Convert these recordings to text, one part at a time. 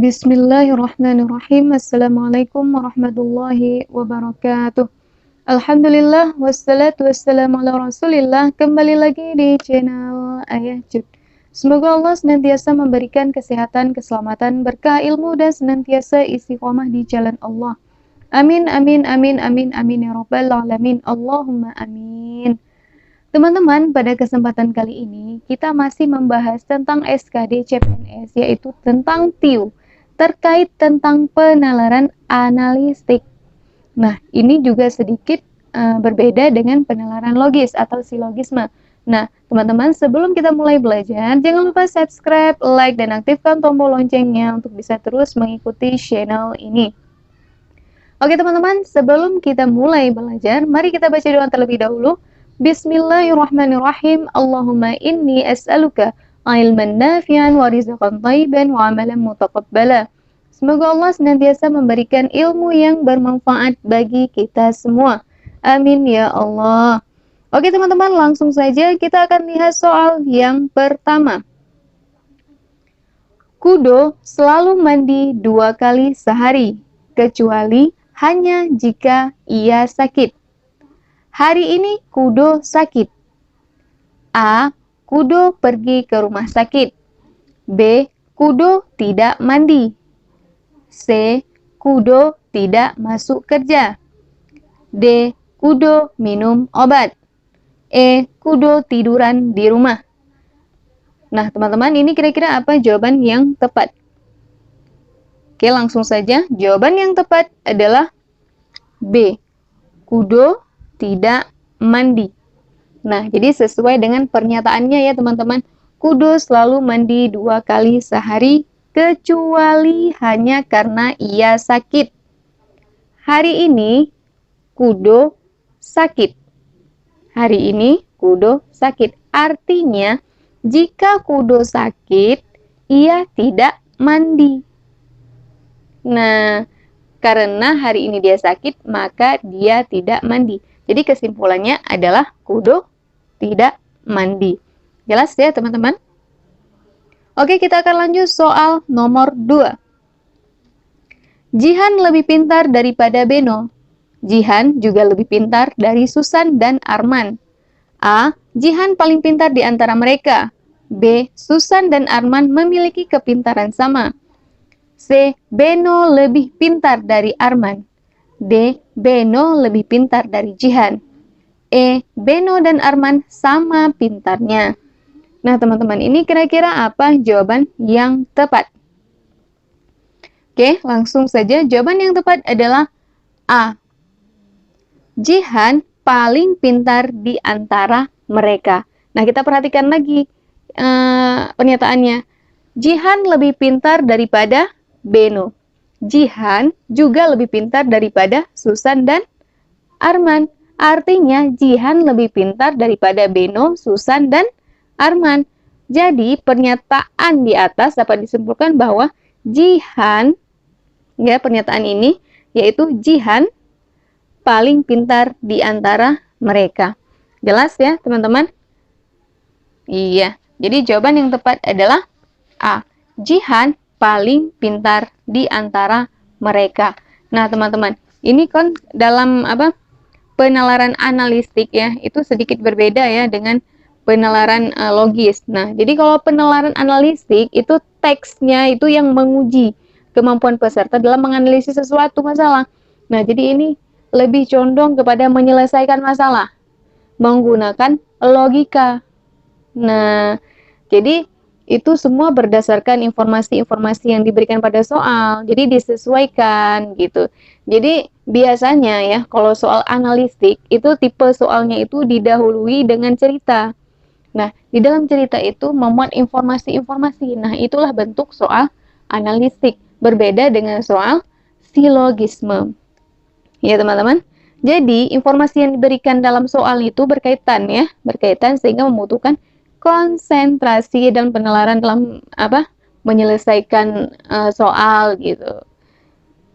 Bismillahirrahmanirrahim. Assalamualaikum warahmatullahi wabarakatuh. Alhamdulillah, wassalatu wassalamu ala rasulillah. Kembali lagi di channel Ayah Jud. Semoga Allah senantiasa memberikan kesehatan, keselamatan, berkah ilmu, dan senantiasa istiqomah di jalan Allah. Amin, amin, amin, amin, amin, ya rabbal alamin. Allahumma amin. Teman-teman, pada kesempatan kali ini kita masih membahas tentang SKD CPNS, yaitu tentang TIU, terkait tentang penalaran analistik. Nah, ini juga sedikit berbeda dengan penalaran logis atau silogisme. Nah, teman-teman, sebelum kita mulai belajar, jangan lupa subscribe, like, dan aktifkan tombol loncengnya untuk bisa terus mengikuti channel ini. Oke teman-teman, sebelum kita mulai belajar, mari kita baca doa terlebih dahulu. Bismillahirrahmanirrahim. Allahumma inni as'aluka ilman nafi'an wa rizqan thayyiban wa amalan mutaqabbala. Semoga Allah senantiasa memberikan ilmu yang bermanfaat bagi kita semua. Amin ya Allah. Oke teman-teman, langsung saja kita akan lihat soal yang pertama. Kudo selalu mandi 2 kali sehari, kecuali hanya jika ia sakit. Hari ini Kudo sakit. A. Kudo pergi ke rumah sakit. B. Kudo tidak mandi. C. Kudo tidak masuk kerja. D. Kudo minum obat. E. Kudo tiduran di rumah. Nah, teman-teman, ini kira-kira apa jawaban yang tepat? Oke, langsung saja. Jawaban yang tepat adalah B. Kudo tidak mandi. Nah, jadi sesuai dengan pernyataannya ya teman-teman. Kudo selalu mandi 2 kali sehari, kecuali hanya karena ia sakit. Hari ini Kudo sakit. Hari ini Kudo sakit. Artinya, jika Kudo sakit, ia tidak mandi. Nah, karena hari ini dia sakit, maka dia tidak mandi. Jadi kesimpulannya adalah Kudo tidak mandi. Jelas ya teman-teman? Oke, kita akan lanjut soal nomor 2. Jihan lebih pintar daripada Beno. Jihan juga lebih pintar dari Susan dan Arman. A. Jihan paling pintar di antara mereka. B. Susan dan Arman memiliki kepintaran sama. C. Beno lebih pintar dari Arman. D. Beno lebih pintar dari Jihan. E. Beno dan Arman sama pintarnya. Nah teman-teman, ini kira-kira apa jawaban yang tepat? Oke, langsung saja. Jawaban yang tepat adalah A. Jihan paling pintar di antara mereka. Nah, kita perhatikan lagi pernyataannya. Jihan lebih pintar daripada Beno. Jihan juga lebih pintar daripada Susan dan Arman. Artinya, Jihan lebih pintar daripada Beno, Susan, dan Arman. Jadi, pernyataan di atas dapat disimpulkan bahwa Jihan, ya pernyataan ini, yaitu Jihan paling pintar di antara mereka. Jelas ya, teman-teman? Iya. Jadi, jawaban yang tepat adalah A. Jihan paling pintar di antara mereka. Nah, teman-teman, ini kan dalam penalaran analistik ya, itu sedikit berbeda ya dengan penalaran logis. Nah, jadi kalau penalaran analistik itu teksnya itu yang menguji kemampuan peserta dalam menganalisis sesuatu masalah. Nah, jadi ini lebih condong kepada menyelesaikan masalah menggunakan logika. Nah, jadi itu semua berdasarkan informasi-informasi yang diberikan pada soal, jadi disesuaikan gitu. Jadi biasanya ya, kalau soal analistik itu tipe soalnya itu didahului dengan cerita. Nah, di dalam cerita itu memuat informasi-informasi. Nah, itulah bentuk soal analistik, berbeda dengan soal silogisme. Ya teman-teman. Jadi informasi yang diberikan dalam soal itu berkaitan sehingga membutuhkan konsentrasi dan penalaran dalam menyelesaikan soal gitu.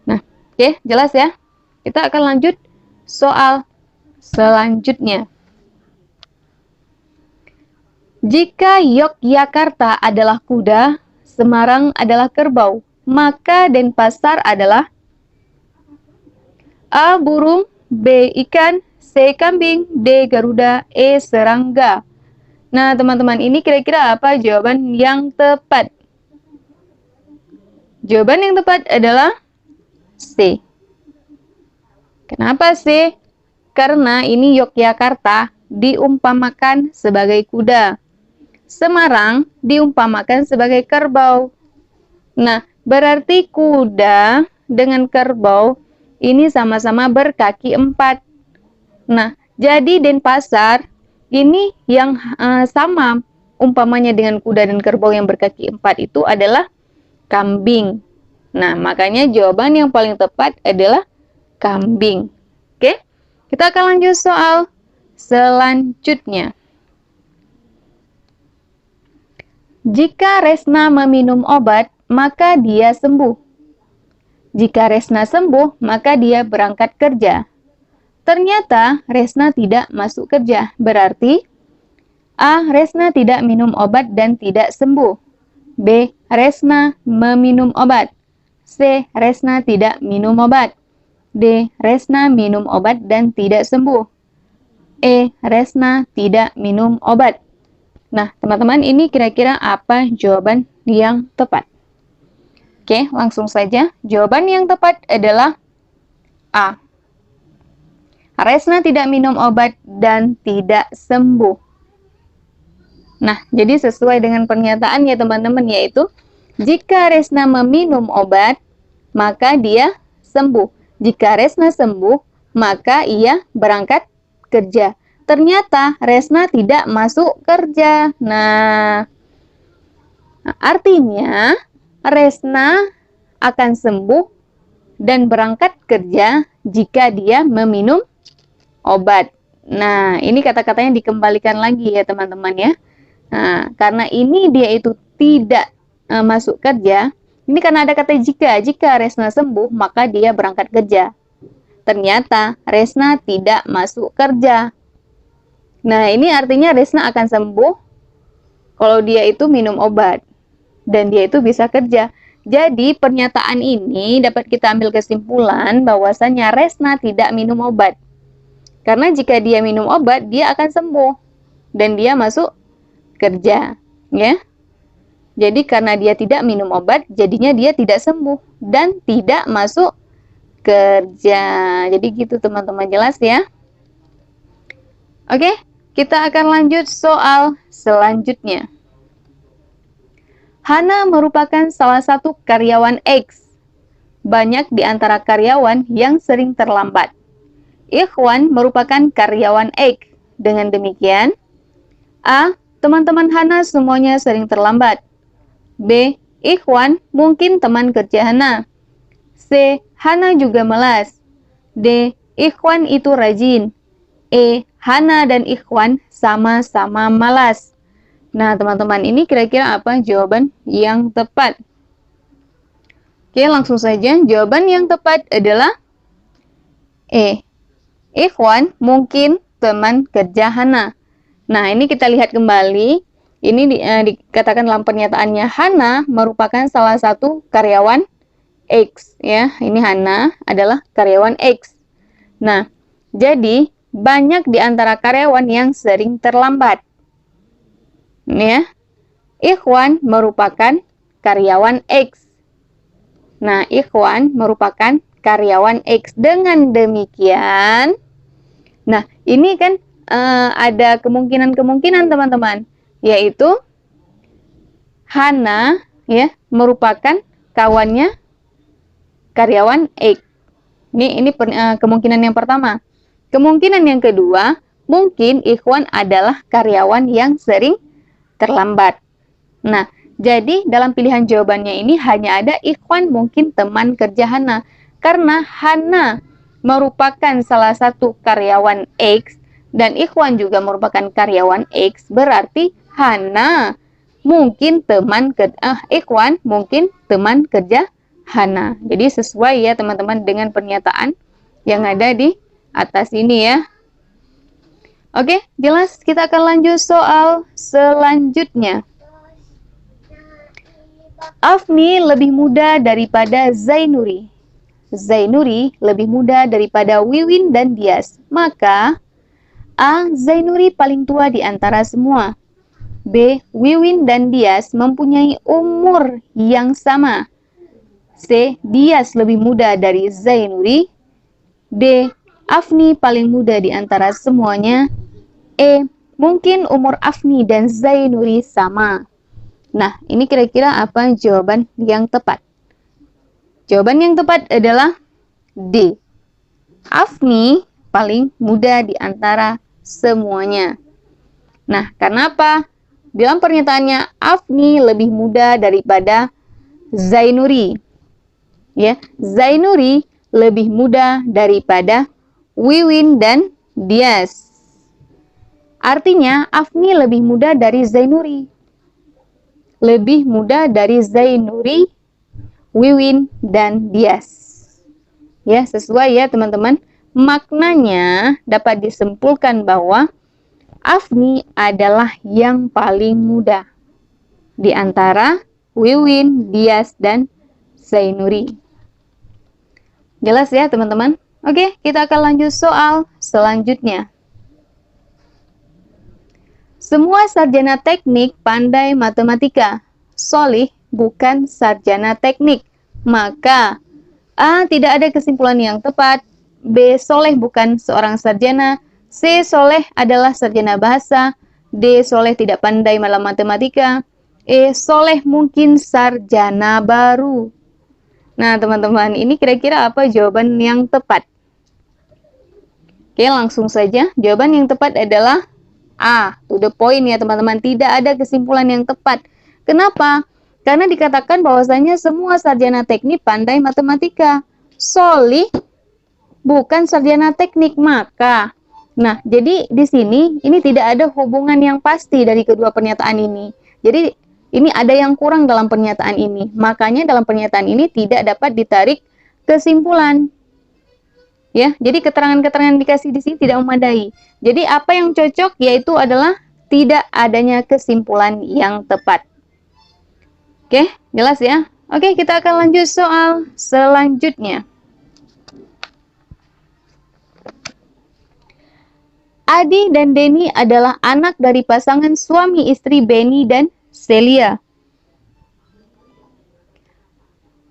Nah, oke, jelas ya. Kita akan lanjut soal selanjutnya. Jika Yogyakarta adalah kuda, Semarang adalah kerbau, maka Denpasar adalah A. Burung, B. Ikan, C. Kambing, D. Garuda, E. Serangga. Nah, teman-teman, ini kira-kira apa jawaban yang tepat? Jawaban yang tepat adalah C. Kenapa C? Karena ini Yogyakarta diumpamakan sebagai kuda. Semarang diumpamakan sebagai kerbau. Nah, berarti kuda dengan kerbau ini sama-sama berkaki 4. Nah, jadi Denpasar ini yang sama umpamanya dengan kuda dan kerbau yang berkaki 4 itu adalah kambing. Nah, makanya jawaban yang paling tepat adalah kambing. Oke, kita akan lanjut soal selanjutnya. Jika Resna meminum obat, maka dia sembuh. Jika Resna sembuh, maka dia berangkat kerja. Ternyata Resna tidak masuk kerja. Berarti A. Resna tidak minum obat dan tidak sembuh. B. Resna meminum obat. C. Resna tidak minum obat. D. Resna minum obat dan tidak sembuh. E. Resna tidak minum obat. Nah, teman-teman, ini kira-kira apa jawaban yang tepat? Oke, langsung saja. Jawaban yang tepat adalah A. Resna tidak minum obat dan tidak sembuh. Nah, jadi sesuai dengan pernyataan ya teman-teman, yaitu jika Resna meminum obat, maka dia sembuh. Jika Resna sembuh, maka ia berangkat kerja. Ternyata Resna tidak masuk kerja. Nah, artinya Resna akan sembuh dan berangkat kerja jika dia meminum obat. Nah, ini kata-katanya dikembalikan lagi ya teman-teman ya. Nah, karena ini dia itu tidak masuk kerja, ini karena ada kata jika. Jika Resna sembuh, maka dia berangkat kerja. Ternyata Resna tidak masuk kerja. Nah, ini artinya Resna akan sembuh kalau dia itu minum obat. Dan dia itu bisa kerja. Jadi, pernyataan ini dapat kita ambil kesimpulan bahwasanya Resna tidak minum obat. Karena jika dia minum obat, dia akan sembuh. Dan dia masuk kerja. Ya. Jadi karena dia tidak minum obat, jadinya dia tidak sembuh dan tidak masuk kerja. Jadi gitu teman-teman, jelas ya? Oke, kita akan lanjut soal selanjutnya. Hana merupakan salah satu karyawan X. Banyak di antara karyawan yang sering terlambat. Ikhwan merupakan karyawan X. Dengan demikian, A. Teman-teman Hana semuanya sering terlambat. B. Ikhwan mungkin teman kerja Hana. C. Hana juga malas. D. Ikhwan itu rajin. E. Hana dan Ikhwan sama-sama malas. Nah, teman-teman, ini kira-kira apa jawaban yang tepat? Oke, langsung saja. Jawaban yang tepat adalah E. Ikhwan mungkin teman kerja Hana. Nah, ini kita lihat kembali. Ini dikatakan dalam pernyataannya, Hana merupakan salah satu karyawan X. Ya, ini Hana adalah karyawan X. Nah, jadi banyak di antara karyawan yang sering terlambat. Ya, Ikhwan merupakan karyawan X. Nah, Ikhwan merupakan karyawan X. Dengan demikian, nah ini kan ada kemungkinan teman-teman, yaitu Hana ya merupakan kawannya karyawan X. Ini kemungkinan yang pertama. Kemungkinan yang kedua, mungkin Ikhwan adalah karyawan yang sering terlambat. Nah, jadi dalam pilihan jawabannya ini hanya ada Ikhwan mungkin teman kerja Hana. Karena Hana merupakan salah satu karyawan X dan Ikhwan juga merupakan karyawan X, berarti Hana mungkin Ikhwan mungkin teman kerja Hana. Jadi sesuai ya teman-teman dengan pernyataan yang ada di atas ini ya. Oke, jelas. Kita akan lanjut soal selanjutnya. Afni lebih muda daripada Zainuri. Zainuri lebih muda daripada Wiwin dan Dias. Maka A. Zainuri paling tua di antara semua. B. Wiwin dan Dias mempunyai umur yang sama. C. Dias lebih muda dari Zainuri. D. Afni paling muda di antara semuanya. E. Mungkin umur Afni dan Zainuri sama. Nah, ini kira-kira apa jawaban yang tepat? Jawaban yang tepat adalah D. Afni paling muda di antara semuanya. Nah, karena apa? Dalam pernyataannya, Afni lebih muda daripada Zainuri. Ya, Zainuri lebih muda daripada Wiwin dan Dias. Artinya, Afni lebih muda dari Zainuri. Lebih muda dari Zainuri, Wiwin, dan Dias. Ya, sesuai ya teman-teman. Maknanya dapat disimpulkan bahwa Afni adalah yang paling muda di antara Wiwin, Dias, dan Zainuri. Jelas ya teman-teman? Oke, kita akan lanjut soal selanjutnya. Semua sarjana teknik pandai matematika. Solih bukan sarjana teknik. Maka A. Tidak ada kesimpulan yang tepat. B. Soleh bukan seorang sarjana. C. Soleh adalah sarjana bahasa. D. Soleh tidak pandai dalam matematika. E. Soleh mungkin sarjana baru. Nah, teman-teman, ini kira-kira apa jawaban yang tepat? Oke, langsung saja. Jawaban yang tepat adalah A. To the point ya, teman-teman. Tidak ada kesimpulan yang tepat. Kenapa? Karena dikatakan bahwasanya semua sarjana teknik pandai matematika. Solih bukan sarjana teknik, maka. Nah, jadi di sini ini tidak ada hubungan yang pasti dari kedua pernyataan ini. Jadi ini ada yang kurang dalam pernyataan ini. Makanya dalam pernyataan ini tidak dapat ditarik kesimpulan. Ya, jadi keterangan-keterangan yang dikasih di sini tidak memadai. Jadi apa yang cocok yaitu adalah tidak adanya kesimpulan yang tepat. Oke, jelas ya? Oke, kita akan lanjut soal selanjutnya. Adi dan Denny adalah anak dari pasangan suami istri Benny dan Celia.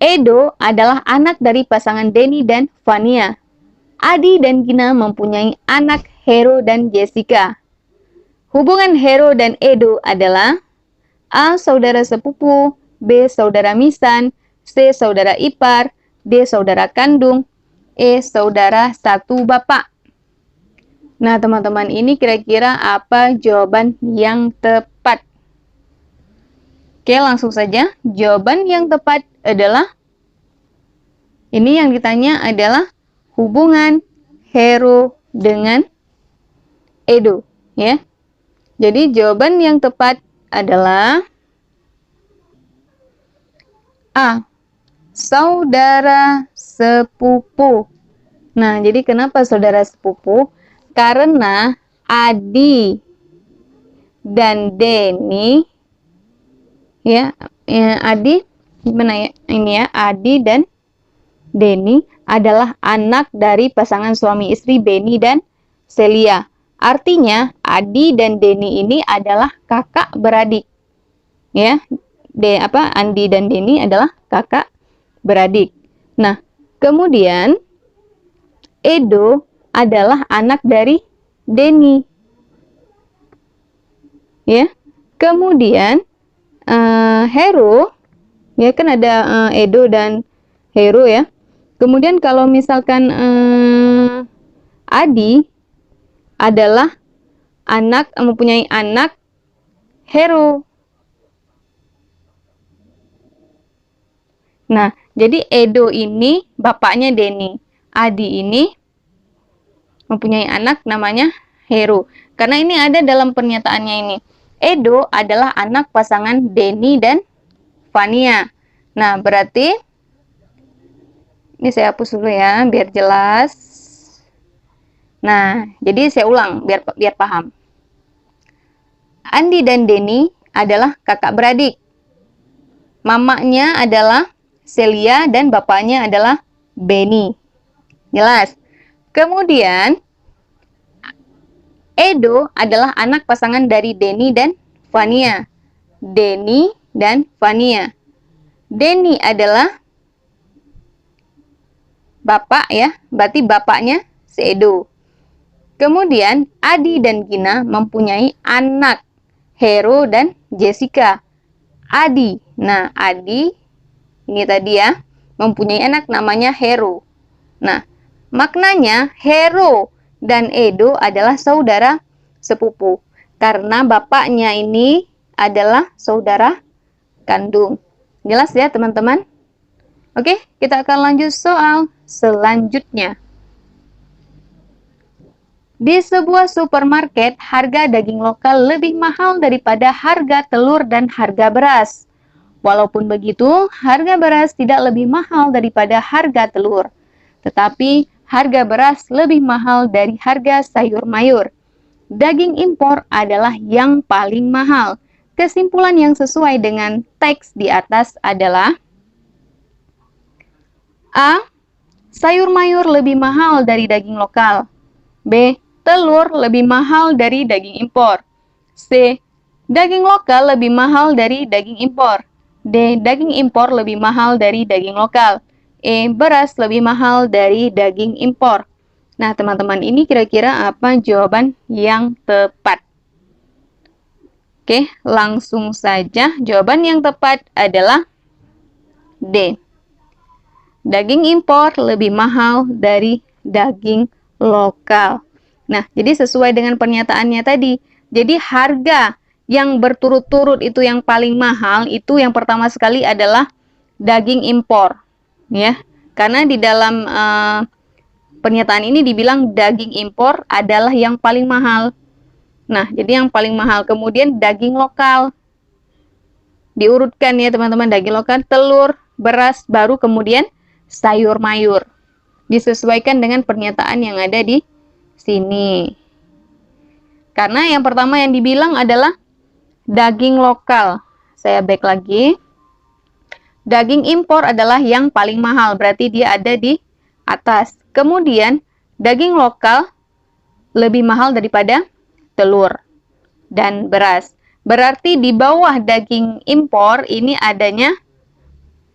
Edo adalah anak dari pasangan Denny dan Vania. Adi dan Gina mempunyai anak Hero dan Jessica. Hubungan Hero dan Edo adalah A. Saudara sepupu, B. Saudara misan, C. Saudara ipar, D. Saudara kandung, E. Saudara satu bapak. Nah, teman-teman, ini kira-kira apa jawaban yang tepat? Oke, langsung saja. Jawaban yang tepat adalah ini yang ditanya adalah hubungan Hero dengan Edo, ya. Jadi jawaban yang tepat adalah A. Saudara sepupu. Nah, jadi kenapa saudara sepupu? Karena Adi dan Denny Adi gimana ya? Ini ya, Adi dan Denny adalah anak dari pasangan suami istri Benny dan Celia. Artinya Adi dan Denny ini adalah kakak beradik. Ya. Andi dan Denny adalah kakak beradik. Nah, kemudian Edo adalah anak dari Denny. Ya. Kemudian Hero, ya kan ada Edo dan Hero ya. Kemudian kalau misalkan Adi adalah mempunyai anak Hero. Nah, jadi Edo ini bapaknya Denny. Adi ini mempunyai anak namanya Hero. Karena ini ada dalam pernyataannya ini. Edo adalah anak pasangan Denny dan Vania. Nah, berarti ini saya hapus dulu ya, biar jelas. Nah, jadi saya ulang biar paham. Andi dan Denny adalah kakak beradik. Mamanya adalah Celia dan bapaknya adalah Benny. Jelas? Kemudian, Edo adalah anak pasangan dari Denny dan Vania. Denny dan Vania. Denny adalah bapak ya, berarti bapaknya si Edo. Kemudian, Adi dan Gina mempunyai anak, Hero dan Jessica. Adi, nah Adi ini tadi ya, mempunyai anak namanya Hero. Nah, maknanya Hero dan Edo adalah saudara sepupu. Karena bapaknya ini adalah saudara kandung. Jelas ya teman-teman? Oke, kita akan lanjut soal selanjutnya. Di sebuah supermarket, harga daging lokal lebih mahal daripada harga telur dan harga beras. Walaupun begitu, harga beras tidak lebih mahal daripada harga telur. Tetapi, harga beras lebih mahal dari harga sayur mayur. Daging impor adalah yang paling mahal. Kesimpulan yang sesuai dengan teks di atas adalah A. Sayur mayur lebih mahal dari daging lokal. B. Telur lebih mahal dari daging impor. C. Daging lokal lebih mahal dari daging impor. D. Daging impor lebih mahal dari daging lokal. E. Beras lebih mahal dari daging impor. Nah, teman-teman, ini kira-kira apa jawaban yang tepat? Oke, langsung saja. Jawaban yang tepat adalah D. Daging impor lebih mahal dari daging lokal. Nah, jadi sesuai dengan pernyataannya tadi. Jadi harga yang berturut-turut itu yang paling mahal itu yang pertama sekali adalah daging impor, ya. Karena di dalam pernyataan ini dibilang daging impor adalah yang paling mahal. Nah, jadi yang paling mahal. Kemudian daging lokal. Diurutkan ya teman-teman, daging lokal, telur, beras, baru kemudian sayur mayur. Disesuaikan dengan pernyataan yang ada di sini. Karena yang pertama yang dibilang adalah daging lokal. Saya back lagi. Daging impor adalah yang paling mahal, berarti dia ada di atas. Kemudian, daging lokal lebih mahal daripada telur dan beras. Berarti di bawah daging impor ini adanya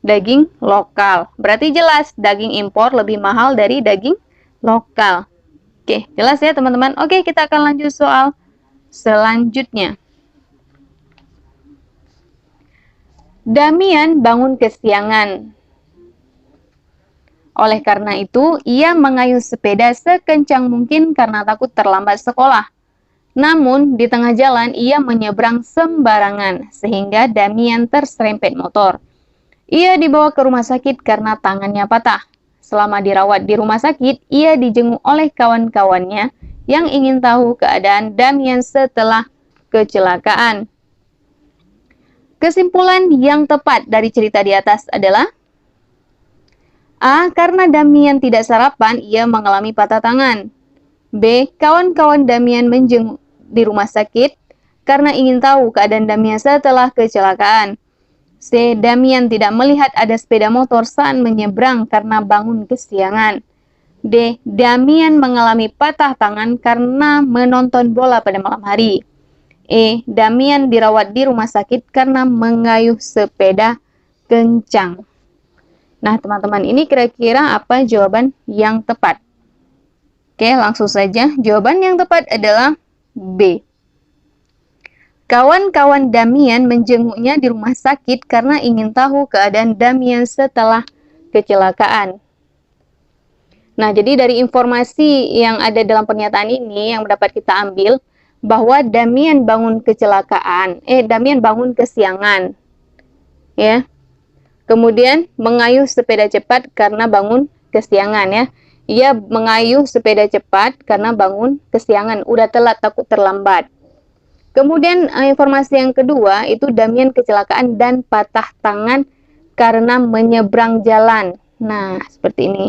daging lokal. Berarti jelas daging impor lebih mahal dari daging lokal. Oke, jelas ya teman-teman? Oke, kita akan lanjut soal selanjutnya. Damian bangun kesiangan. Oleh karena itu, ia mengayuh sepeda sekencang mungkin karena takut terlambat sekolah. Namun, di tengah jalan ia menyeberang sembarangan, sehingga Damian terserempet motor. Ia dibawa ke rumah sakit karena tangannya patah. Selama dirawat di rumah sakit, ia dijenguk oleh kawan-kawannya yang ingin tahu keadaan Damian setelah kecelakaan. Kesimpulan yang tepat dari cerita di atas adalah A. Karena Damian tidak sarapan, ia mengalami patah tangan. B. Kawan-kawan Damian menjenguk di rumah sakit karena ingin tahu keadaan Damian setelah kecelakaan. C. Damian tidak melihat ada sepeda motor saat menyeberang karena bangun kesiangan. D. Damian mengalami patah tangan karena menonton bola pada malam hari. E. Damian dirawat di rumah sakit karena mengayuh sepeda kencang. Nah, teman-teman, ini kira-kira apa jawaban yang tepat? Oke, langsung saja. Jawaban yang tepat adalah B. Kawan-kawan Damian menjenguknya di rumah sakit karena ingin tahu keadaan Damian setelah kecelakaan. Nah, jadi dari informasi yang ada dalam pernyataan ini yang dapat kita ambil bahwa Damian bangun Damian bangun kesiangan. Ya. Kemudian mengayuh sepeda cepat karena bangun kesiangan ya. Ia mengayuh sepeda cepat karena bangun kesiangan, udah telat takut terlambat. Kemudian informasi yang kedua itu Damian kecelakaan dan patah tangan karena menyeberang jalan. Nah, seperti ini.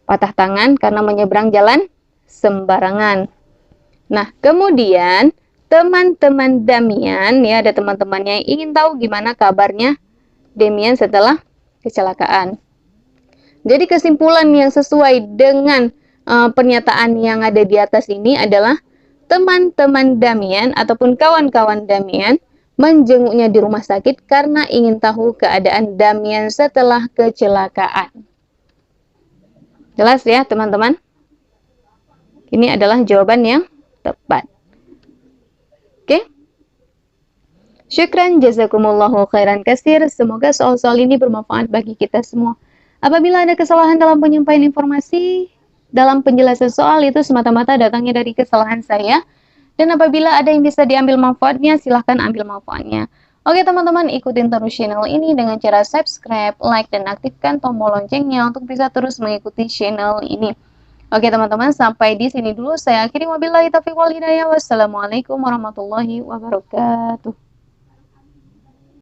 Patah tangan karena menyeberang jalan sembarangan. Nah, kemudian teman-teman Damian, ya ada teman-temannya yang ingin tahu gimana kabarnya Damian setelah kecelakaan. Jadi kesimpulan yang sesuai dengan pernyataan yang ada di atas ini adalah teman-teman Damian ataupun kawan-kawan Damian menjenguknya di rumah sakit karena ingin tahu keadaan Damian setelah kecelakaan. Jelas ya teman-teman? Ini adalah jawaban yang tepat. Oke? Syukran jazakumullahu khairan katsir. Semoga soal-soal ini bermanfaat bagi kita semua. Apabila ada kesalahan dalam penyampaian informasi, dalam penjelasan soal itu semata-mata datangnya dari kesalahan saya. Dan apabila ada yang bisa diambil manfaatnya, silahkan ambil manfaatnya. Oke teman-teman, ikutin terus channel ini dengan cara subscribe, like, dan aktifkan tombol loncengnya untuk bisa terus mengikuti channel ini. Oke teman-teman, sampai di sini dulu. Saya akhiri, wabillahi taufiq wal hidayah. Wassalamualaikum warahmatullahi wabarakatuh.